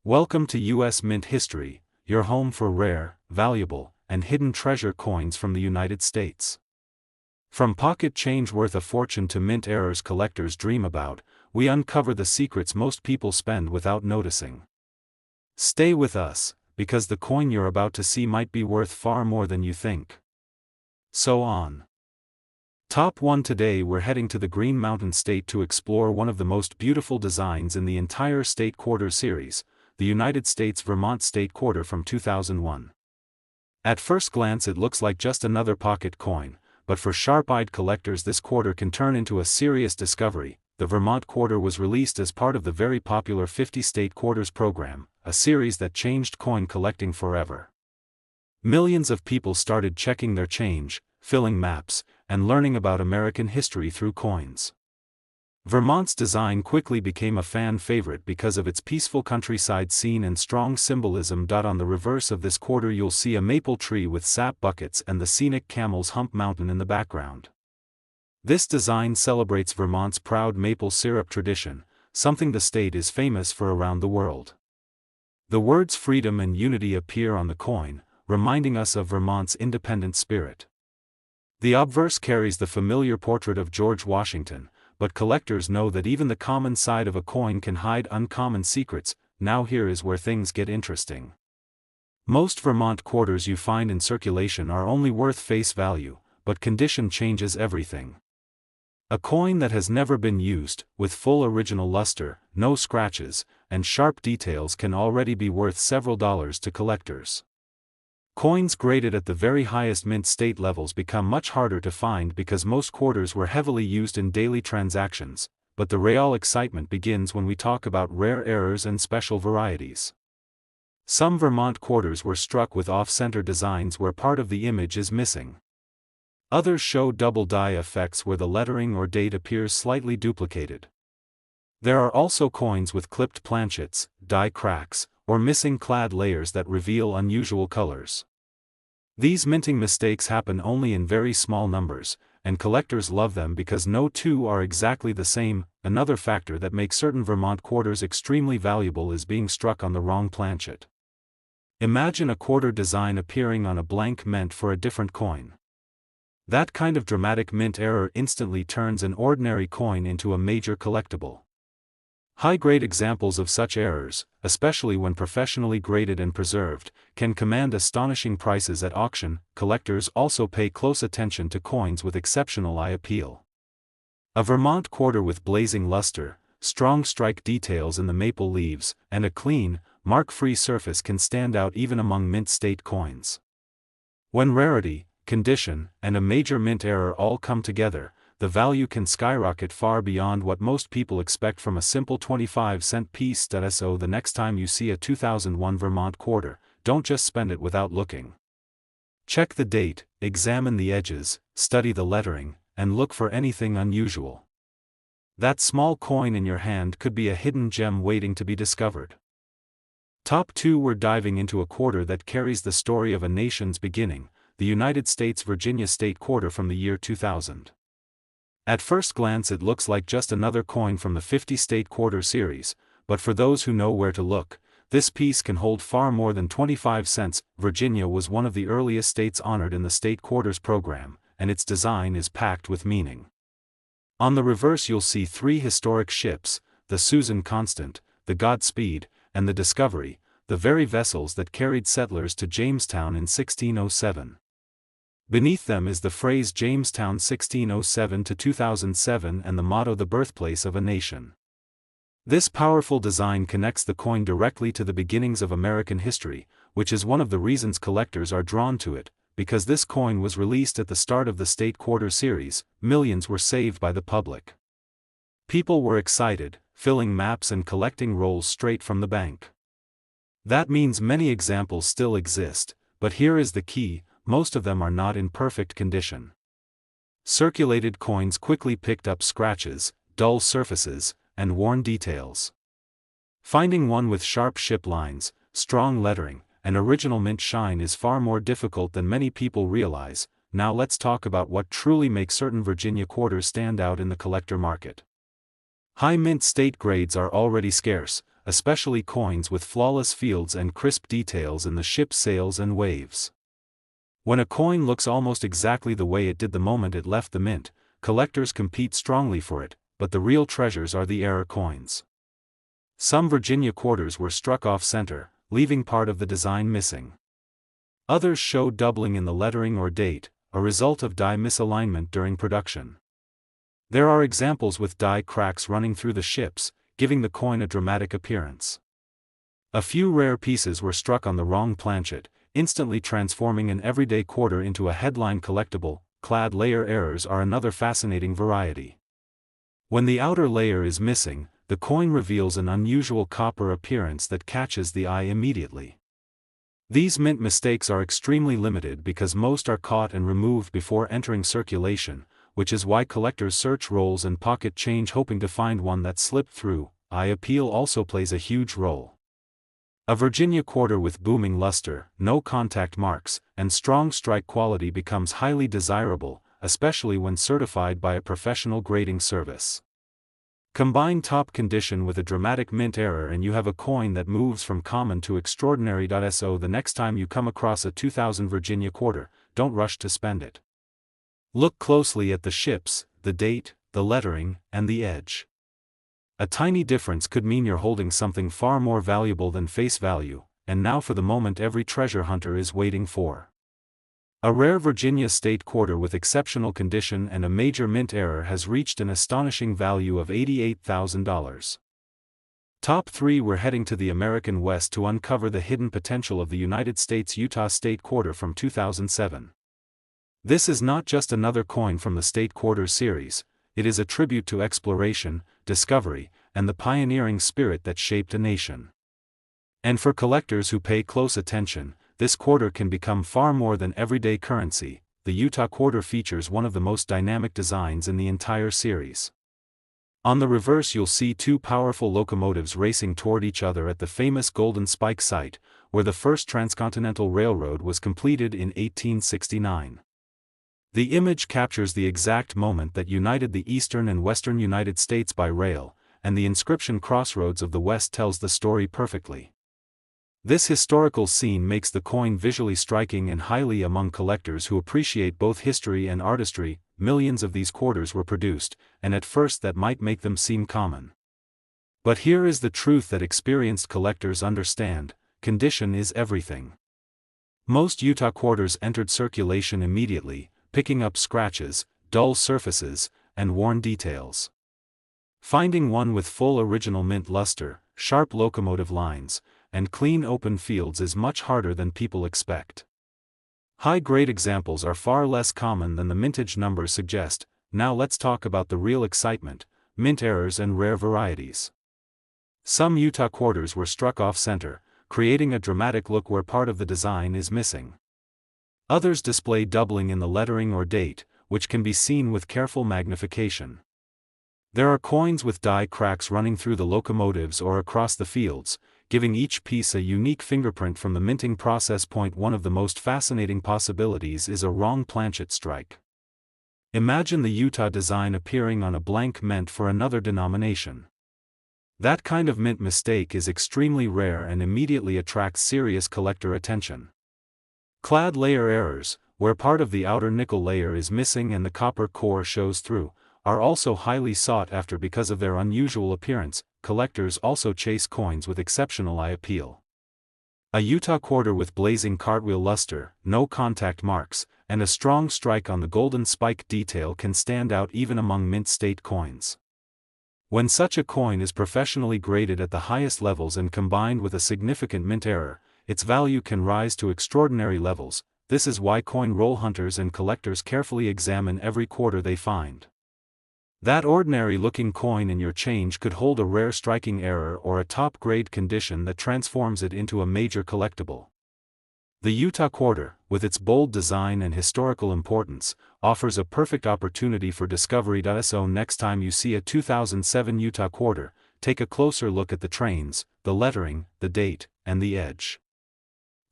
Welcome to U.S. Mint History, your home for rare, valuable, and hidden treasure coins from the United States. From pocket change worth a fortune to mint errors collectors dream about, we uncover the secrets most people spend without noticing. Stay with us, because the coin you're about to see might be worth far more than you think. So on. Top 1 today we're heading to the Green Mountain State to explore one of the most beautiful designs in the entire State Quarter series, the United States Vermont State Quarter from 2001. At first glance it looks like just another pocket coin, but for sharp-eyed collectors this quarter can turn into a serious discovery. The Vermont Quarter was released as part of the very popular 50 State Quarters program, a series that changed coin collecting forever. Millions of people started checking their change, filling maps, and learning about American history through coins. Vermont's design quickly became a fan favorite because of its peaceful countryside scene and strong symbolism. On the reverse of this quarter you'll see a maple tree with sap buckets and the scenic Camel's Hump Mountain in the background. This design celebrates Vermont's proud maple syrup tradition, something the state is famous for around the world. The words freedom and unity appear on the coin, reminding us of Vermont's independent spirit. The obverse carries the familiar portrait of George Washington, but collectors know that even the common side of a coin can hide uncommon secrets. Now here is where things get interesting. Most Vermont quarters you find in circulation are only worth face value, but condition changes everything. A coin that has never been used, with full original luster, no scratches, and sharp details can already be worth several dollars to collectors. Coins graded at the very highest mint state levels become much harder to find because most quarters were heavily used in daily transactions, but the real excitement begins when we talk about rare errors and special varieties. Some Vermont quarters were struck with off-center designs where part of the image is missing. Others show double die effects where the lettering or date appears slightly duplicated. There are also coins with clipped planchets, die cracks, or missing clad layers that reveal unusual colors. These minting mistakes happen only in very small numbers, and collectors love them because no two are exactly the same. Another factor that makes certain Vermont quarters extremely valuable is being struck on the wrong planchet. Imagine a quarter design appearing on a blank meant for a different coin. That kind of dramatic mint error instantly turns an ordinary coin into a major collectible. High-grade examples of such errors, especially when professionally graded and preserved, can command astonishing prices at auction. Collectors also pay close attention to coins with exceptional eye appeal. A Vermont quarter with blazing luster, strong strike details in the maple leaves, and a clean, mark-free surface can stand out even among mint state coins. When rarity, condition, and a major mint error all come together, the value can skyrocket far beyond what most people expect from a simple 25-cent piece. So the next time you see a 2001 Vermont quarter, don't just spend it without looking. Check the date, examine the edges, study the lettering, and look for anything unusual. That small coin in your hand could be a hidden gem waiting to be discovered. Top 2 we're diving into a quarter that carries the story of a nation's beginning, the United States Virginia State Quarter from the year 2000. At first glance it looks like just another coin from the 50 State Quarter series, but for those who know where to look, this piece can hold far more than 25 cents. Virginia was one of the earliest states honored in the State Quarters program, and its design is packed with meaning. On the reverse you'll see 3 historic ships, the Susan Constant, the Godspeed, and the Discovery, the very vessels that carried settlers to Jamestown in 1607. Beneath them is the phrase Jamestown 1607 to 2007 and the motto the birthplace of a nation. This powerful design connects the coin directly to the beginnings of American history, which is one of the reasons collectors are drawn to it. Because this coin was released at the start of the State Quarter series, millions were saved by the public. People were excited, filling maps and collecting rolls straight from the bank. That means many examples still exist, but here is the key: most of them are not in perfect condition. Circulated coins quickly picked up scratches, dull surfaces, and worn details. Finding one with sharp ship lines, strong lettering, and original mint shine is far more difficult than many people realize. Now let's talk about what truly makes certain Virginia quarters stand out in the collector market. High mint state grades are already scarce, especially coins with flawless fields and crisp details in the ship's sails and waves. When a coin looks almost exactly the way it did the moment it left the mint, collectors compete strongly for it, but the real treasures are the error coins. Some Virginia quarters were struck off-center, leaving part of the design missing. Others show doubling in the lettering or date, a result of die misalignment during production. There are examples with die cracks running through the ships, giving the coin a dramatic appearance. A few rare pieces were struck on the wrong planchet, instantly transforming an everyday quarter into a headline collectible. Clad layer errors are another fascinating variety. When the outer layer is missing, the coin reveals an unusual copper appearance that catches the eye immediately. These mint mistakes are extremely limited because most are caught and removed before entering circulation, which is why collectors search rolls and pocket change hoping to find one that slipped through. Eye appeal also plays a huge role. A Virginia quarter with booming luster, no contact marks, and strong strike quality becomes highly desirable, especially when certified by a professional grading service. Combine top condition with a dramatic mint error and you have a coin that moves from common to extraordinary. So the next time you come across a 2000 Virginia quarter, don't rush to spend it. Look closely at the ships, the date, the lettering, and the edge. A tiny difference could mean you're holding something far more valuable than face value, and now for the moment every treasure hunter is waiting for. A rare Virginia state quarter with exceptional condition and a major mint error has reached an astonishing value of $88,000. Top 3. We're heading to the American West to uncover the hidden potential of the United States Utah State Quarter from 2007. This is not just another coin from the State Quarter series, it is a tribute to exploration, discovery, and the pioneering spirit that shaped a nation. And for collectors who pay close attention, this quarter can become far more than everyday currency. The Utah Quarter features one of the most dynamic designs in the entire series. On the reverse you'll see two powerful locomotives racing toward each other at the famous Golden Spike site, where the first transcontinental railroad was completed in 1869. The image captures the exact moment that united the eastern and western United States by rail, and the inscription "Crossroads of the West" tells the story perfectly. This historical scene makes the coin visually striking and highly among collectors who appreciate both history and artistry. Millions of these quarters were produced, and at first that might make them seem common. But here is the truth that experienced collectors understand: condition is everything. Most Utah quarters entered circulation immediately, picking up scratches, dull surfaces, and worn details. Finding one with full original mint luster, sharp locomotive lines, and clean open fields is much harder than people expect. High-grade examples are far less common than the mintage numbers suggest. Now let's talk about the real excitement: mint errors and rare varieties. Some Utah quarters were struck off-center, creating a dramatic look where part of the design is missing. Others display doubling in the lettering or date, which can be seen with careful magnification. There are coins with die cracks running through the locomotives or across the fields, giving each piece a unique fingerprint from the minting process. One of the most fascinating possibilities is a wrong planchet strike. Imagine the Utah design appearing on a blank meant for another denomination. That kind of mint mistake is extremely rare and immediately attracts serious collector attention. Clad layer errors, where part of the outer nickel layer is missing and the copper core shows through, are also highly sought after because of their unusual appearance. Collectors also chase coins with exceptional eye appeal. A Utah quarter with blazing cartwheel luster, no contact marks, and a strong strike on the golden spike detail can stand out even among mint state coins. When such a coin is professionally graded at the highest levels and combined with a significant mint error, its value can rise to extraordinary levels. This is why coin roll hunters and collectors carefully examine every quarter they find. That ordinary-looking coin in your change could hold a rare striking error or a top-grade condition that transforms it into a major collectible. The Utah quarter, with its bold design and historical importance, offers a perfect opportunity for discovery. So next time you see a 2007 Utah quarter, take a closer look at the trains, the lettering, the date, and the edge.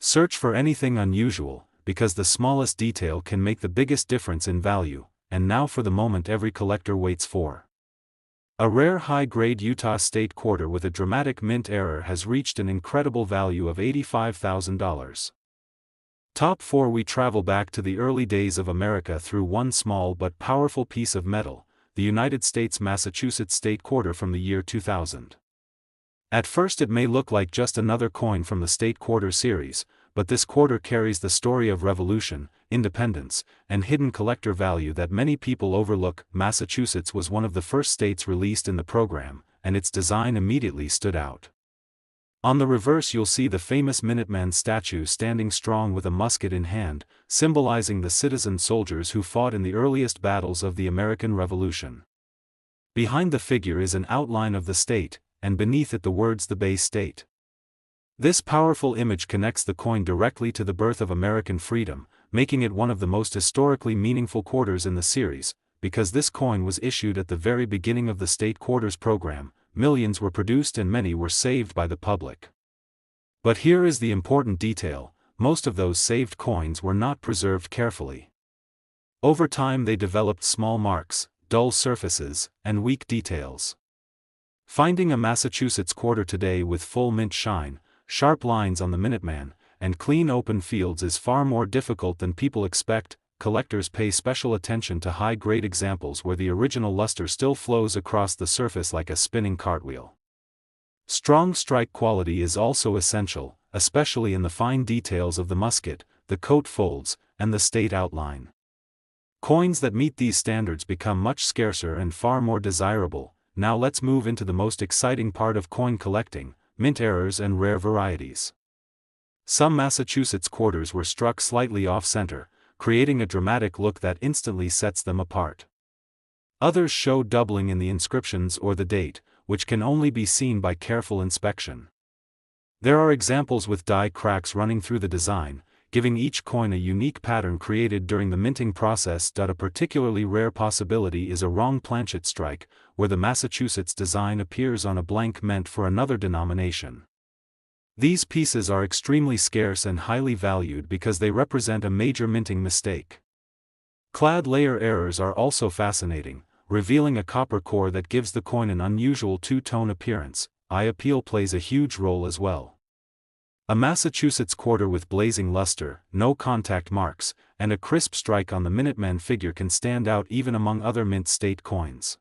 Search for anything unusual, because the smallest detail can make the biggest difference in value. And now for the moment every collector waits for. A rare high-grade Utah State Quarter with a dramatic mint error has reached an incredible value of $85,000. Top 4. We travel back to the early days of America through one small but powerful piece of metal, the United States Massachusetts State Quarter from the year 2000. At first it may look like just another coin from the State Quarter series, but this quarter carries the story of revolution, independence, and hidden collector value that many people overlook. Massachusetts was one of the first states released in the program, and its design immediately stood out. On the reverse you'll see the famous Minuteman statue standing strong with a musket in hand, symbolizing the citizen soldiers who fought in the earliest battles of the American Revolution. Behind the figure is an outline of the state, and beneath it the words "the Bay State." This powerful image connects the coin directly to the birth of American freedom, making it one of the most historically meaningful quarters in the series. Because this coin was issued at the very beginning of the State Quarters program, millions were produced and many were saved by the public. But here is the important detail: most of those saved coins were not preserved carefully. Over time they developed small marks, dull surfaces, and weak details. Finding a Massachusetts quarter today with full mint shine, sharp lines on the Minuteman, and clean open fields is far more difficult than people expect. Collectors pay special attention to high-grade examples where the original luster still flows across the surface like a spinning cartwheel. Strong strike quality is also essential, especially in the fine details of the musket, the coat folds, and the state outline. Coins that meet these standards become much scarcer and far more desirable. Now let's move into the most exciting part of coin collecting: mint errors and rare varieties. Some Massachusetts quarters were struck slightly off-center, creating a dramatic look that instantly sets them apart. Others show doubling in the inscriptions or the date, which can only be seen by careful inspection. There are examples with die cracks running through the design, giving each coin a unique pattern created during the minting process. A particularly rare possibility is a wrong planchet strike, where the Massachusetts design appears on a blank meant for another denomination. These pieces are extremely scarce and highly valued because they represent a major minting mistake. Clad layer errors are also fascinating, revealing a copper core that gives the coin an unusual two-tone appearance. Eye appeal plays a huge role as well. A Massachusetts quarter with blazing luster, no contact marks, and a crisp strike on the Minuteman figure can stand out even among other mint state coins.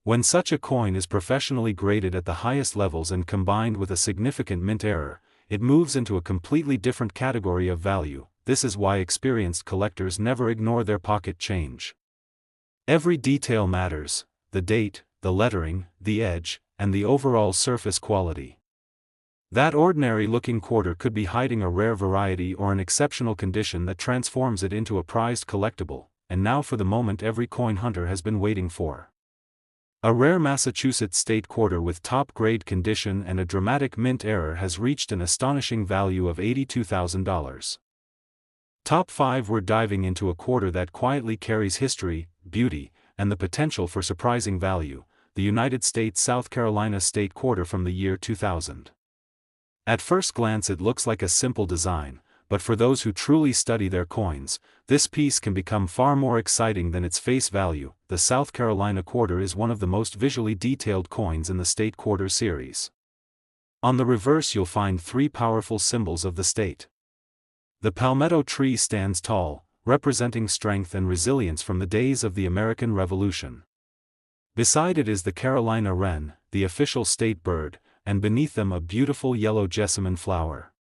When such a coin is professionally graded at the highest levels and combined with a significant mint error, it moves into a completely different category of value. This is why experienced collectors never ignore their pocket change. Every detail matters: the date, the lettering, the edge, and the overall surface quality. That ordinary-looking quarter could be hiding a rare variety or an exceptional condition that transforms it into a prized collectible. And now for the moment every coin hunter has been waiting for. A rare Massachusetts State Quarter with top-grade condition and a dramatic mint error has reached an astonishing value of $82,000. Top 5. We're diving into a quarter that quietly carries history, beauty, and the potential for surprising value: the United States South Carolina State Quarter from the year 2000. At first glance it looks like a simple design, but for those who truly study their coins, this piece can become far more exciting than its face value. The South Carolina Quarter is one of the most visually detailed coins in the State Quarter series. On the reverse you'll find three powerful symbols of the state. The palmetto tree stands tall, representing strength and resilience from the days of the American Revolution. Beside it is the Carolina wren, the official state bird, and beneath them a beautiful yellow jessamine flower.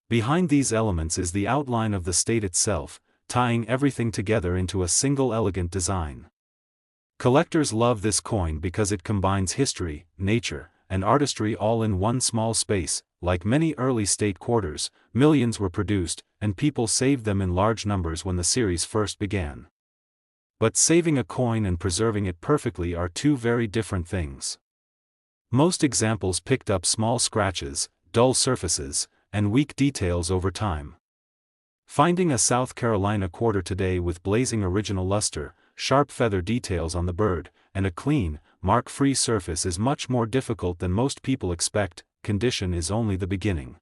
Behind these elements is the outline of the state itself, tying everything together into a single elegant design. Collectors love this coin because it combines history, nature, and artistry all in one small space. Like many early state quarters, millions were produced, and people saved them in large numbers when the series first began. But saving a coin and preserving it perfectly are two very different things. Most examples picked up small scratches, dull surfaces, and weak details over time. Finding a South Carolina quarter today with blazing original luster, sharp feather details on the bird, and a clean, mark-free surface is much more difficult than most people expect. Condition is only the beginning.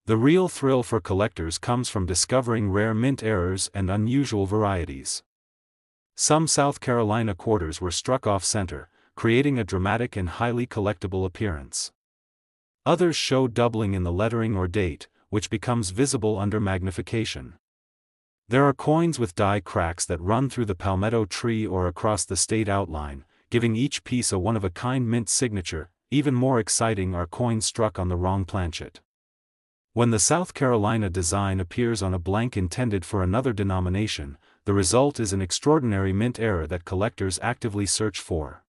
The real thrill for collectors comes from discovering rare mint errors and unusual varieties. Some South Carolina quarters were struck off-center, creating a dramatic and highly collectible appearance. Others show doubling in the lettering or date, which becomes visible under magnification. There are coins with die cracks that run through the palmetto tree or across the state outline, giving each piece a one-of-a-kind mint signature. Even more exciting are coins struck on the wrong planchet. When the South Carolina design appears on a blank intended for another denomination, the result is an extraordinary mint error that collectors actively search for.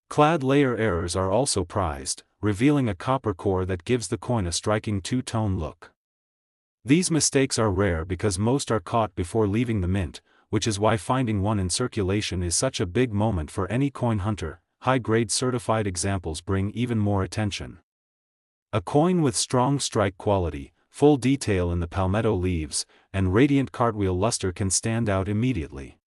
Clad layer errors are also prized, revealing a copper core that gives the coin a striking two-tone look. These mistakes are rare because most are caught before leaving the mint, which is why finding one in circulation is such a big moment for any coin hunter. High-grade certified examples bring even more attention. A coin with strong strike quality, full detail in the palmetto leaves, and radiant cartwheel luster can stand out immediately.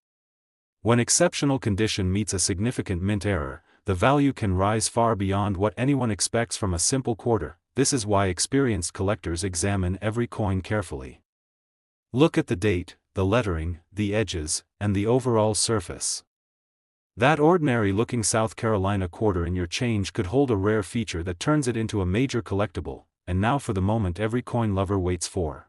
When exceptional condition meets a significant mint error, the value can rise far beyond what anyone expects from a simple quarter. This is why experienced collectors examine every coin carefully. Look at the date, the lettering, the edges, and the overall surface. That ordinary-looking South Carolina quarter in your change could hold a rare feature that turns it into a major collectible, and now for the moment every coin lover waits for.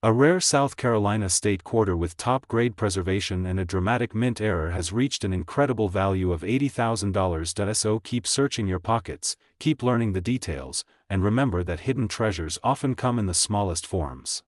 A rare South Carolina state quarter with top-grade preservation and a dramatic mint error has reached an incredible value of $80,000. So keep searching your pockets, keep learning the details, and remember that hidden treasures often come in the smallest forms.